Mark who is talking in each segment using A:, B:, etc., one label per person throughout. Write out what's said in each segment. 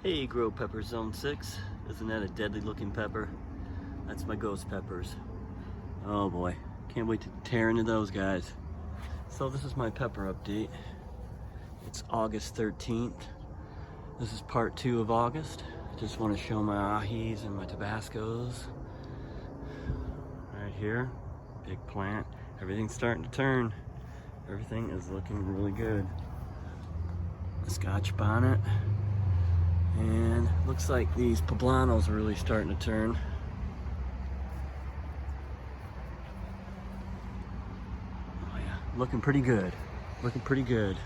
A: Hey, Growpeppers Zone 6. Isn't that a deadly looking pepper? That's my ghost peppers. Oh boy, can't wait to tear into those guys. So this is my pepper update. It's August 13th. This is part 2 of August. I just want to show my ahis and my Tabascos. Right here, big plant. Everything's starting to turn. Everything is looking really good. Scotch bonnet. And looks like these poblanos are really starting to turn. Oh yeah, looking pretty good. Looking pretty good.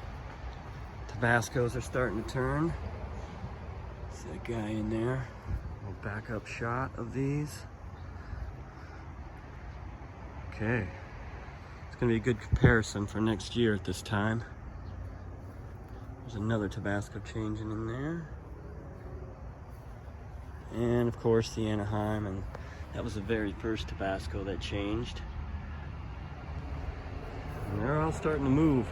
A: Tabascos are starting to turn. See that guy in there. A little backup shot of these. Okay. It's gonna be a good comparison for next year at this time. There's another Tabasco changing in there. And of course the Anaheim, and that was the very first Tabasco that changed. And they're all starting to move.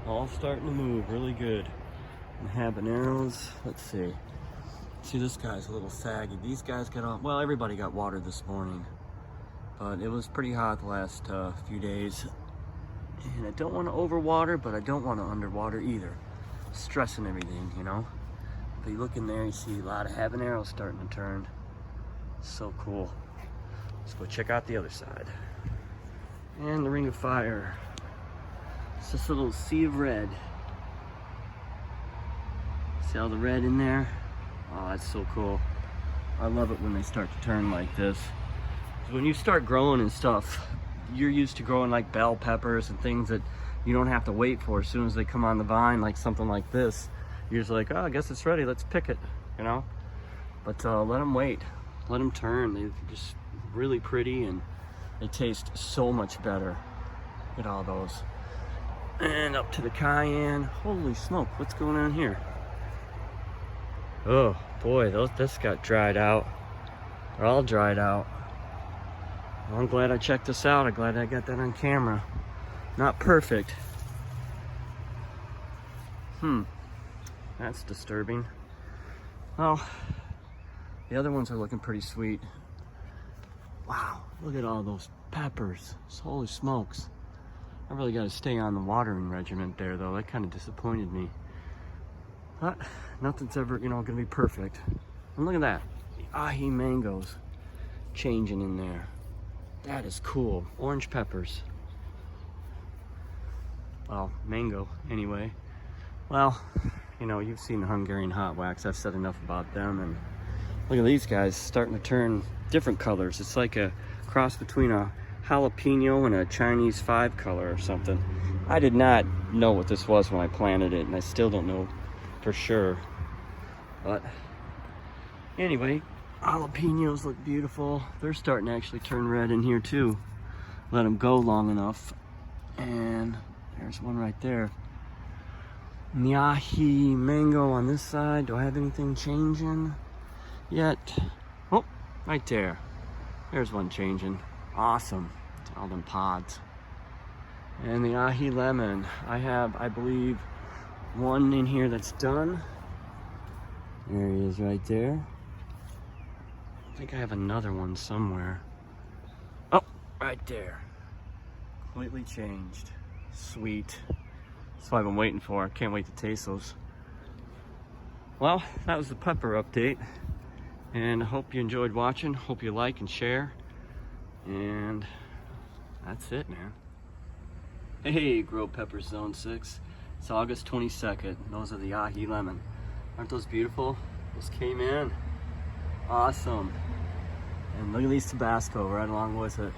A: All starting to move really good. And habaneros, let's see. See, this guy's a little saggy. These guys got on, well, everybody got watered this morning. But it was pretty hot the last few days. And I don't want to overwater, but I don't want to underwater either. Stressing everything, you know. But you look in there, you see a lot of habaneros starting to turn. So cool. Let's go check out the other side. And the ring of fire. It's just a little sea of red. See all the red in there? Oh, that's so cool. I love it when they start to turn like this. When you start growing and stuff, you're used to growing like bell peppers and things that you don't have to wait for. As soon as they come on the vine, like something like this, you're just like, oh, I guess it's ready, let's pick it, you know? But let them wait, let them turn. They're just really pretty and they taste so much better. Look at all those. And up to the cayenne. Holy smoke, what's going on here? Oh boy, this got dried out. They're all dried out. Well, I'm glad I checked this out. I'm glad I got that on camera. Not perfect. That's disturbing. Well, the other ones are looking pretty sweet. Wow, look at all those peppers. Holy smokes. I really got to stay on the watering regimen there, though. That kind of disappointed me. But nothing's ever, going to be perfect. And look at that. The ahi mangoes changing in there. That is cool. Orange peppers. Well, mango, anyway. Well, you've seen the Hungarian hot wax. I've said enough about them. And look at these guys starting to turn different colors. It's like a cross between a jalapeno and a Chinese 5 color or something. I did not know what this was when I planted it, and I still don't know for sure. But anyway, jalapenos look beautiful. They're starting to actually turn red in here too. Let them go long enough. And there's one right there. Ahi mango on this side. Do I have anything changing yet? Oh, right there. There's one changing. Awesome. It's all them pods. And the ahi lemon. I have, I believe, one in here that's done. There he is right there. I think I have another one somewhere. Oh, right there. Completely changed. Sweet. That's what I've been waiting for. I can't wait to taste those. Well, that was the pepper update. And I hope you enjoyed watching. Hope you like and share. And that's it, man. Hey, Growpeppers Zone 6. It's August 22nd. Those are the ahi lemon. Aren't those beautiful? Those came in. Awesome. And look at these Tabasco right along with it.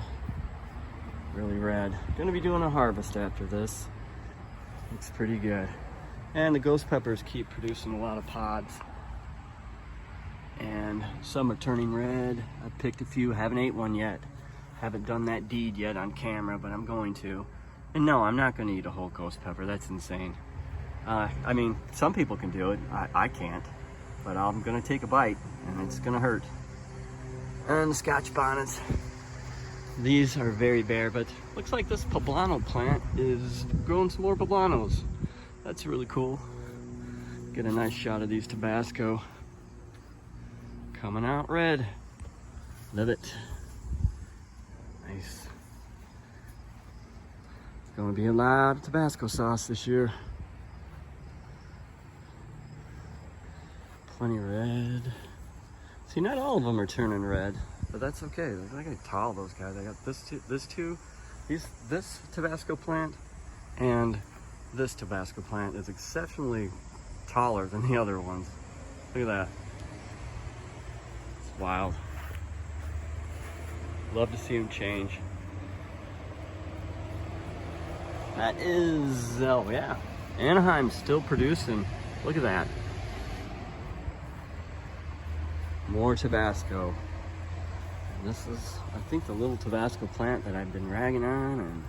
A: Really red. Gonna be doing a harvest after this. Looks pretty good. And the ghost peppers keep producing a lot of pods. And some are turning red. I picked a few, haven't ate one yet. Haven't done that deed yet on camera, but I'm going to. And no, I'm not gonna eat a whole ghost pepper, that's insane. I mean, some people can do it, I can't. But I'm gonna take a bite, and it's gonna hurt. And the Scotch bonnets. These are very bare, but looks like this poblano plant is growing some more poblanos. That's really cool. Get a nice shot of these Tabasco. Coming out red. Love it. Nice. Gonna be a lot of Tabasco sauce this year. Plenty of red. See, not all of them are turning red, but that's okay. Look how tall those guys. I got this Tabasco plant, and this Tabasco plant is exceptionally taller than the other ones. Look at that. It's wild. Love to see them change. That is, oh yeah, Anaheim's still producing. Look at that. More Tabasco. And this is, I think, the little Tabasco plant that I've been ragging on, and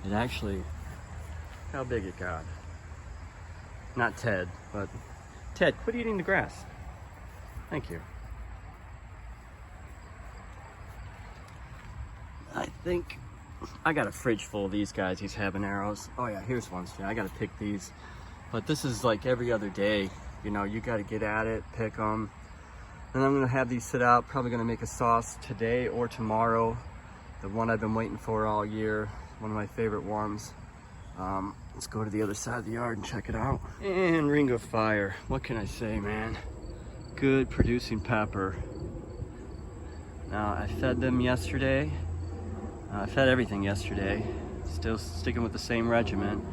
A: it actually, look how big it got. Not Ted, but Ted, quit eating the grass. Thank you. I think I got a fridge full of these guys, these habaneros. Oh yeah, here's one. Yeah, I gotta pick these. But this is like every other day. You know, you gotta get at it, pick them. And I'm gonna have these sit out. Probably gonna make a sauce today or tomorrow. The one I've been waiting for all year. One of my favorite ones. Let's go to the other side of the yard and check it out. And Ring of Fire. What can I say, man? Good producing pepper. Now, I fed them yesterday. I fed everything yesterday. Still sticking with the same regimen.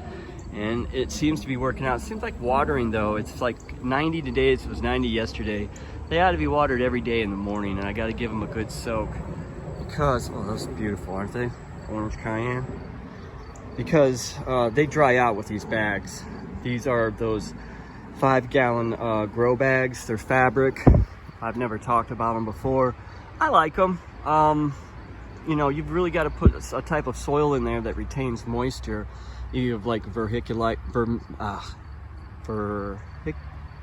A: And it seems to be working out. It seems like watering though. It's like 90 today, it was 90 yesterday. They ought to be watered every day in the morning, and I gotta give them a good soak. Because, oh, those are beautiful, aren't they? Orange cayenne. Because they dry out with these bags. These are those 5-gallon grow bags. They're fabric. I've never talked about them before. I like them. You know, you've really got to put a type of soil in there that retains moisture. You have like vermiculite,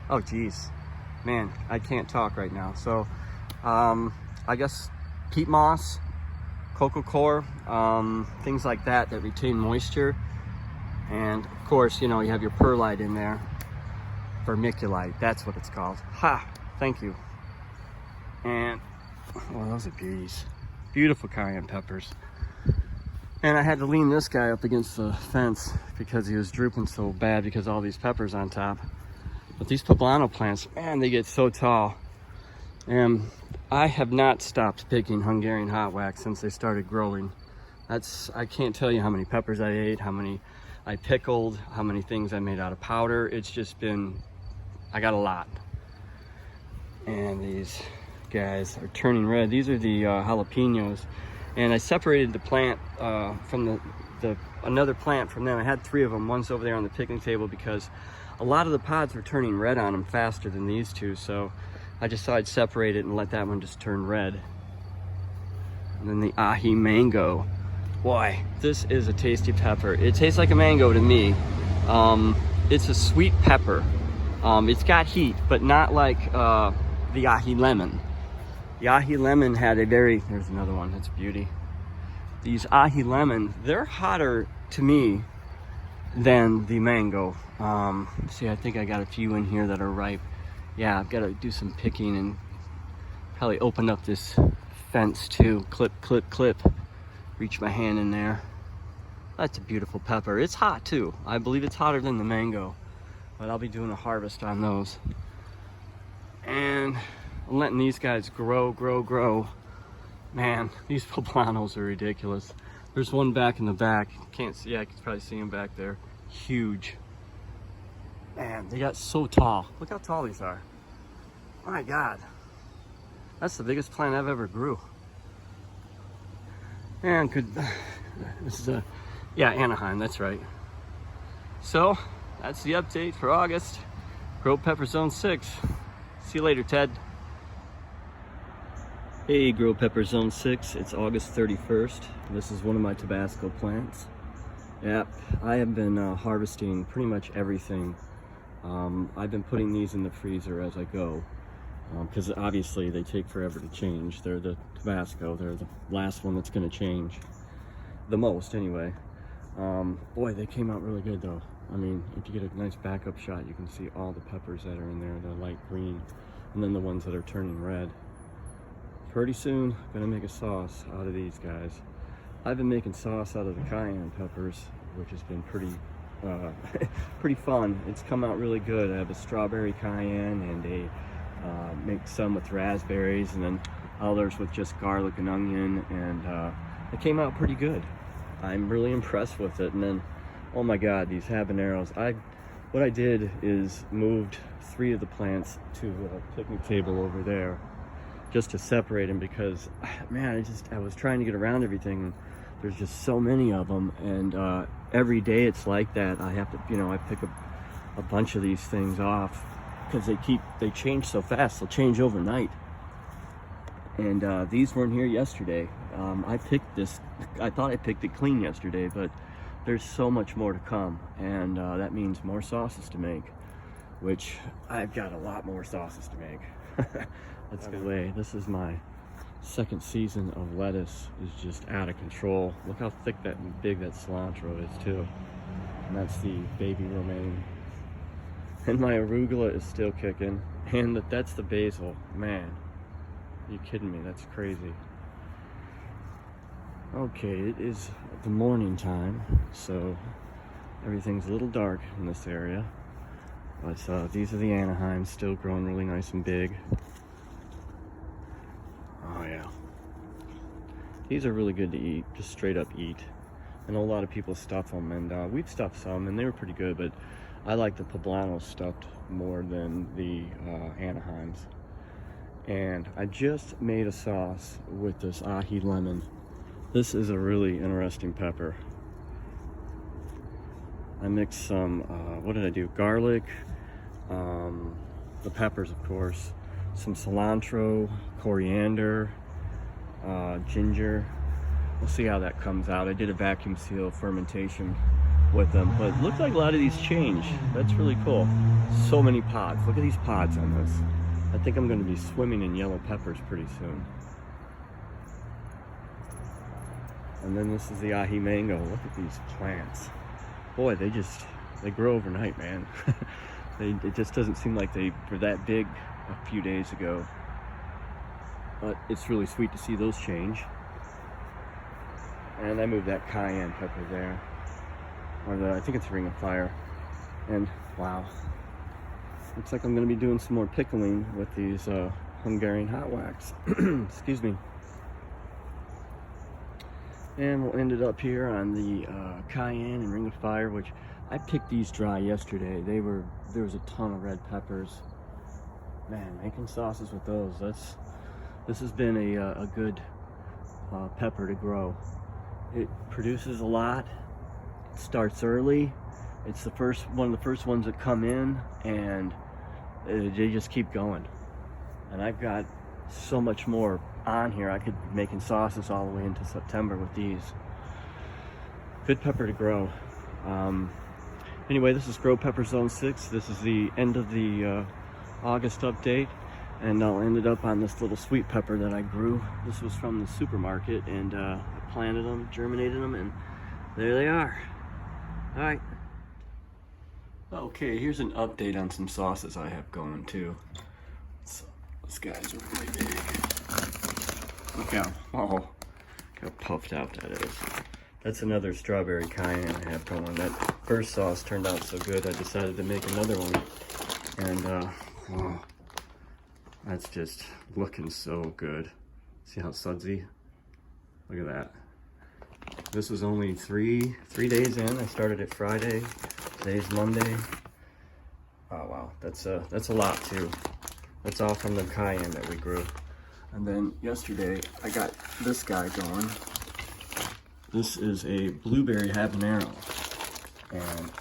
A: oh geez, man, I can't talk right now. So, I guess peat moss, coco coir, things like that retain moisture. And of course, you know, you have your perlite in there. Vermiculite, that's what it's called. Ha, thank you. And, oh, those are beauties. Beautiful cayenne peppers. And I had to lean this guy up against the fence because he was drooping so bad because of all these peppers on top. But these poblano plants, man, they get so tall. And I have not stopped picking Hungarian hot wax since they started growing. I can't tell you how many peppers I ate, how many I pickled, how many things I made out of powder. It's just been, I got a lot. And these guys are turning red. These are the jalapenos, and I separated the plant from another plant from them. I had 3 of them. One's over there on the picnic table because a lot of the pods were turning red on them faster than these two, so I just thought I'd separate it and let that one just turn red. And then the ahi mango. Boy, this is a tasty pepper. It tastes like a mango to me. It's a sweet pepper. It's got heat, but not like the ahi lemon. The ahi lemon had a very, there's another one, that's beauty. These ahi lemon, they're hotter to me than the mango. See, I think I got a few in here that are ripe. Yeah, I've got to do some picking and probably open up this fence too. Clip, clip, clip. Reach my hand in there. That's a beautiful pepper. It's hot too. I believe it's hotter than the mango, but I'll be doing a harvest on those. And I'm letting these guys grow, grow, grow. Man, these poblanos are ridiculous. There's one back in the back. Can't see, I can probably see them back there. Huge. Man, they got so tall. Look how tall these are. My God. That's the biggest plant I've ever grew. And this is yeah, Anaheim, that's right. So, that's the update for August. Growpeppers Zone 6. See you later, Ted. Hey, Growpeppers Zone 6. It's August 31st. This is one of my Tabasco plants. Yep, I have been harvesting pretty much everything. I've been putting these in the freezer as I go. Because obviously they take forever to change. They're the Tabasco. They're the last one that's going to change. The most, anyway. Boy, they came out really good, though. I mean, if you get a nice backup shot, you can see all the peppers that are in there. They're light green. And then the ones that are turning red. pretty soon gonna make a sauce out of these guys. I've been making sauce out of the cayenne peppers, which has been pretty pretty fun. It's come out really good. I have a strawberry cayenne and a make some with raspberries, and then others with just garlic and onion, and it came out pretty good. I'm really impressed with it. And then, oh my god, these habaneros. What I did is moved 3 of the plants to a picnic table over there just to separate them, because man, I was trying to get around everything. There's just so many of them, and every day it's like that. I have to, I pick a bunch of these things off because they change so fast. They'll change overnight. And these weren't here yesterday. I picked this, I thought I picked it clean yesterday, but there's so much more to come, and that means more sauces to make, which I've got a lot more sauces to make. That's the way. This is my second season of lettuce. Is just out of control. Look how thick and big that cilantro is too. And that's the baby romaine. And my arugula is still kicking. And that's the basil. Man, are you kidding me? That's crazy. Okay, it is the morning time, so everything's a little dark in this area. But these are the Anaheims, still growing really nice and big. Oh yeah. These are really good to eat, just straight up eat. I know a lot of people stuff them, and we've stuffed some, and they were pretty good, but I like the poblanos stuffed more than the Anaheims. And I just made a sauce with this ahi lemon. This is a really interesting pepper. I mixed some, what did I do? Garlic, the peppers, of course, some cilantro, coriander, ginger. We'll see how that comes out. I did a vacuum seal fermentation with them, but it looks like a lot of these change. That's really cool. So many pods. Look at these pods on this. I think I'm going to be swimming in yellow peppers pretty soon. And then this is the ahi mango. Look at these plants. Boy, they grow overnight, man. It just doesn't seem like they were that big a few days ago. But it's really sweet to see those change. And I moved that cayenne pepper there. Or I think it's Ring of Fire. And wow. Looks like I'm going to be doing some more pickling with these Hungarian hot wax. Excuse me. And we'll end it up here on the cayenne and Ring of Fire, which I picked these dry yesterday. There was a ton of red peppers. Man, making sauces with those, this has been a good pepper to grow. It produces a lot. It starts early. It's one of the first ones that come in, and they just keep going. And I've got so much more on here. I could be making sauces all the way into September with these. Good pepper to grow. Anyway, this is Growpeppers Zone 6. This is the end of the August update, and I'll end it up on this little sweet pepper that I grew. This was from the supermarket, and I planted them, germinated them, and there they are. All right. Okay, here's an update on some sauces I have going too. These guys are really big. Look how puffed out that is. That's another strawberry cayenne I have going. That first sauce turned out so good, I decided to make another one. And oh, that's just looking so good. See how sudsy? Look at that. This was only three days in. I started it Friday. Today's Monday. Oh wow, that's a lot too. That's all from the cayenne that we grew. And then yesterday I got this guy going. This is a blueberry habanero, and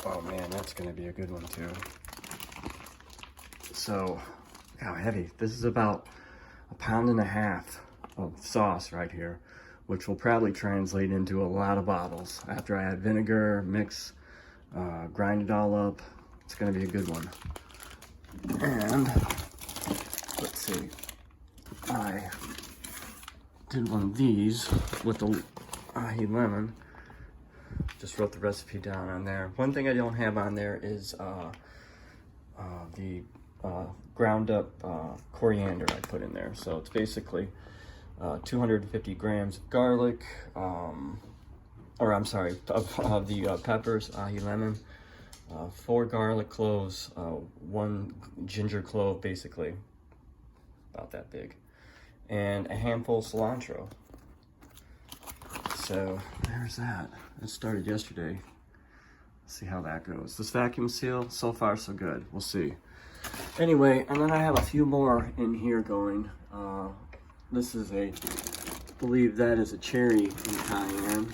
A: oh man, that's gonna be a good one too. So, look how heavy. This is about 1.5 pounds of sauce right here, which will probably translate into a lot of bottles. After I add vinegar, mix, grind it all up, it's gonna be a good one. And let's see, I did one of these with the ahi lemon. Just wrote the recipe down on there. One thing I don't have on there is the ground up coriander I put in there. So it's basically 250 grams of garlic, or I'm sorry, of the peppers, ahi lemon, 4 garlic cloves, 1 ginger clove, basically about that big, and a handful of cilantro. So there's that. It started yesterday. Let's see how that goes. This vacuum seal, so far so good. We'll see. Anyway, and then I have a few more in here going. This is I believe that is a cherry in cayenne.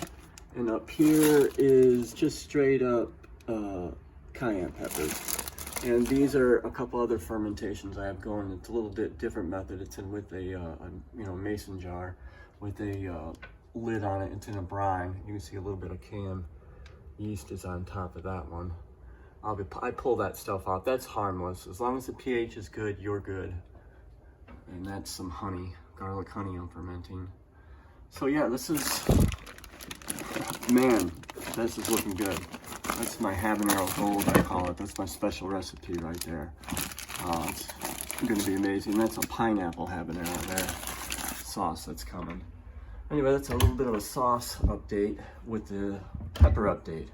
A: And up here is just straight up cayenne peppers. And these are a couple other fermentations I have going. It's a little bit different method. It's in with a mason jar with a lid on it. It's in a brine. You can see a little bit of cayenne yeast is on top of that one. I pull that stuff off. That's harmless. As long as the pH is good, you're good. And that's some honey, garlic honey I'm fermenting. So yeah, this is, man, this is looking good. That's my habanero gold, I call it. That's my special recipe right there. It's gonna be amazing. That's a pineapple habanero there. Sauce that's coming. Anyway, that's a little bit of a sauce update with the pepper update.